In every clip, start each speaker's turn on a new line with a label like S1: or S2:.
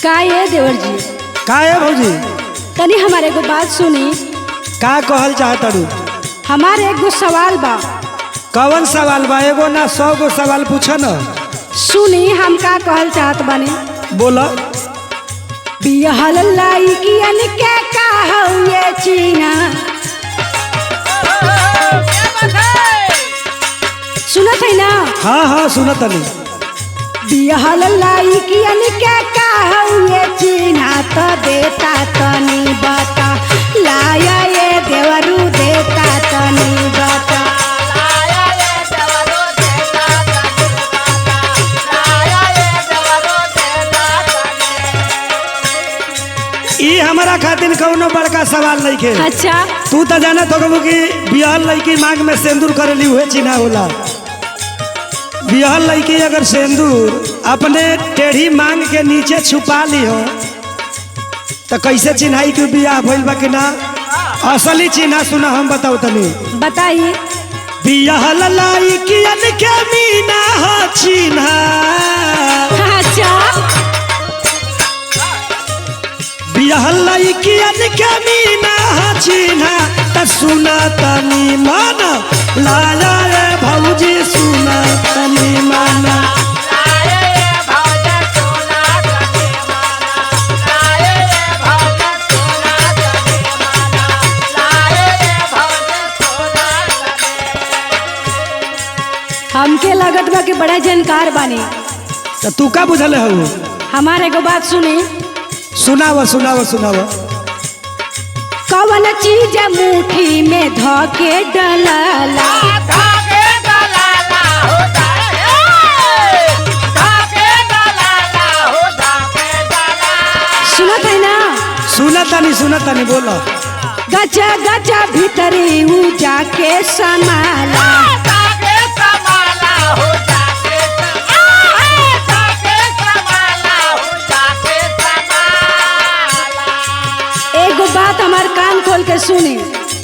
S1: का ये देवर जी
S2: का है भौजी?
S1: तनी हमारे को बात सुनी।
S2: का कहल चाहतड़ू?
S1: हमारे एगो सवाल बा।
S2: कौन सवाल बा? एगो ना 100 गो सवाल पूछ न।
S1: सुनी हम का कहल चाहत बानी।
S2: बोला।
S1: बिहल लाइकियन के का हउए चीना। सुनत है ना?
S2: हाँ हाँ सुनत नहीं।
S1: बिहल लाइकियन के का हउए चीना तो देता तनी बता। लाया ये देवरू देता तनी बता।
S2: ई हमारा खातिर कौनो बड़का सवाल नहीं के।
S1: अच्छा
S2: तू तो जानत हो कि बिहल लड़की मांग में सिंदूर करेली हुए चिन्हा होला। बिहल लड़की अगर सिंदूर अपने टेढ़ी मांग के नीचे छुपा ली हो तो कैसे चिन्हाई कि बियाह भइल बा कि ना? असली चिन्हा सुना हम बताओ तनी।
S1: बताइए।
S2: बिहल लड़कियन के मीना हो चिन्हा।
S1: अच्छा
S2: बिहल लड़कियन के मीना हो चिन्हा त सुना तनी मन लाया रे भौजी सुना तनी मन।
S1: हमके लगत बा कि बड़ा जानकार बानी।
S2: तो तू का बुझल हो?
S1: हमारे को बात सुनी।
S2: सुनाव सुनाव सुनाव।
S1: कवन चीज मुट्ठी में धके डलाला। सुनत है ना?
S2: सुनत नहीं बोलो।
S1: गचा गचा भीतरी ऊ जाके समाला। एगो बात हमार कान खोल के सुनी।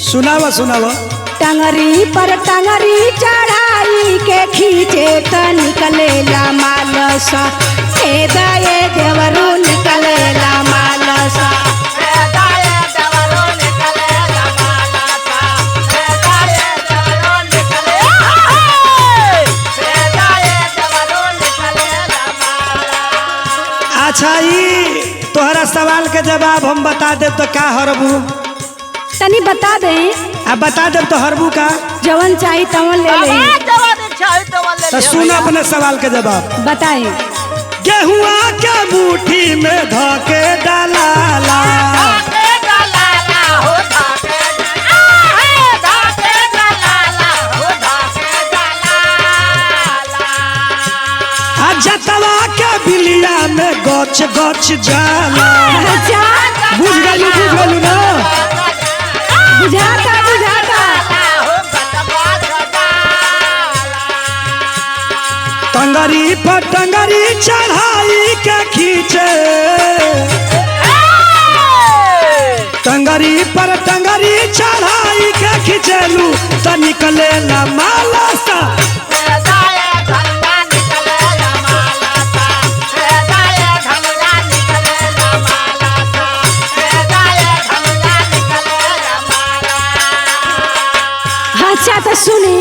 S2: सुनाव सुनाव।
S1: टंगरी पर टंगरी चढ़ाई के खींचे त निकलेला मालसा। दाए देवरू निकलेला मालसा।
S2: अच्छा ई तोहरा सवाल के जवाब हम बता देब तो का हरबू?
S1: तनी बता दे।
S2: अब बता देब तो हरबू का?
S1: जवन चाहिए तवन ले ले।
S2: तो सुन अपने सवाल के जवाब।
S1: बताए।
S2: गेहुआ के मुट्ठी में धके डालाला। जतवा के बिलिया में गच गच जाला।
S1: अच्छा
S2: बुझ गलू ना?
S1: बुझाता बुझाता।
S2: टंगरी पर टंगरी चढ़ाई के खींचे। टंगरी पर टंगरी चढ़ाई के खींचलू तो निकलेला मालसा।
S1: अच्छा तो सुनी।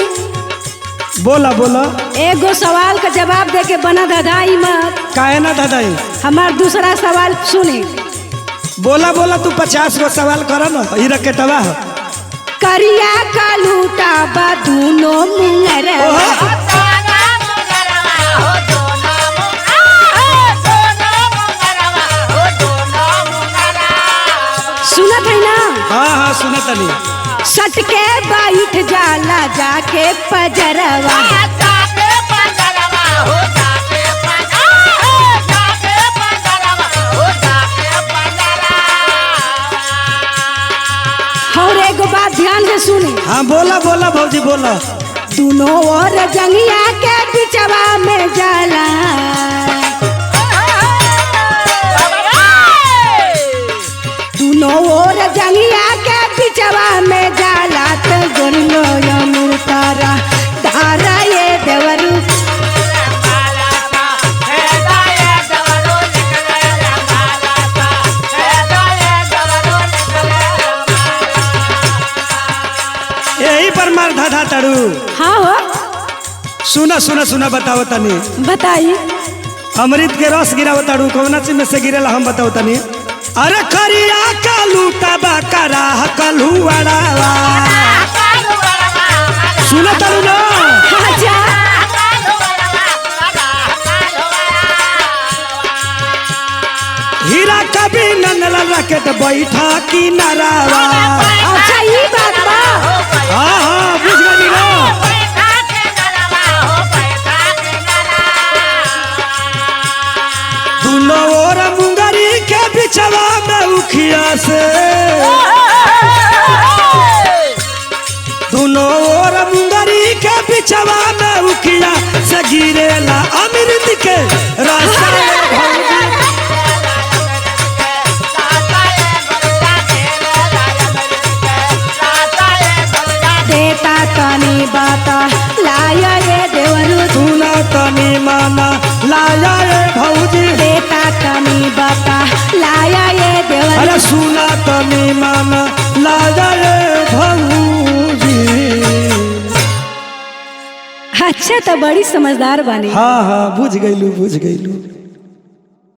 S2: बोला बोला।
S1: एगो सवाल का जवाब दे के बना धधाई मत।
S2: काहे ना दादाई?
S1: हमार दूसरा सवाल सुनी।
S2: बोला बोला। तू 50 गो सवाल कर ना। ई रकेटवा
S1: करिया का लूटा बा दूनो मुंगरवा। सुनत है ना?
S2: हाँ हाँ सुनत नहीं।
S1: सटके बैठ जाला जाके पजरवा। और एगो बात ध्यान से सुनी।
S2: हाँ बोला बोला भौजी बोला।
S1: दोनों ओर जंगिया के बिचवा में जाला। दोनों ओर जंगिया के बिचवा में जाला तो गोरिलो यमुर तारा धारा ये देवरू।
S2: तारू।
S1: हाँ हो
S2: सुना सुना सुना बताओ तनी।
S1: बताई।
S2: अमृत के रस गिराओ तारू कौन चीज में से गिरेला हम बताओ तनी। अरे करिया कालू तबा करा कलुआड़ावा। सुना तारू ना।
S1: अच्छा
S2: हीरा कभी नंदल रकेट बैठा की नारावा।
S1: अच्छा ये बात बा।
S2: हाँ हाँ बुझ गई ना। दोनों ओर मुंगरी के बिचवा में उखिया से। दोनों ओर मुंगरी के बिचवा में उखिया से गिरेला अमृत के रास्ता।
S1: देता तनी बाता लाया ये देवरू।
S2: सुना तनी माना लाया ये भौजी।
S1: देता तनी बाता लाया ये देवरू।
S2: अरे सुना तनी माना लाया ये भौजी।
S1: अच्छा तो बड़ी समझदार बानी।
S2: हाँ हाँ बुझ गईलू बुझ गईलू।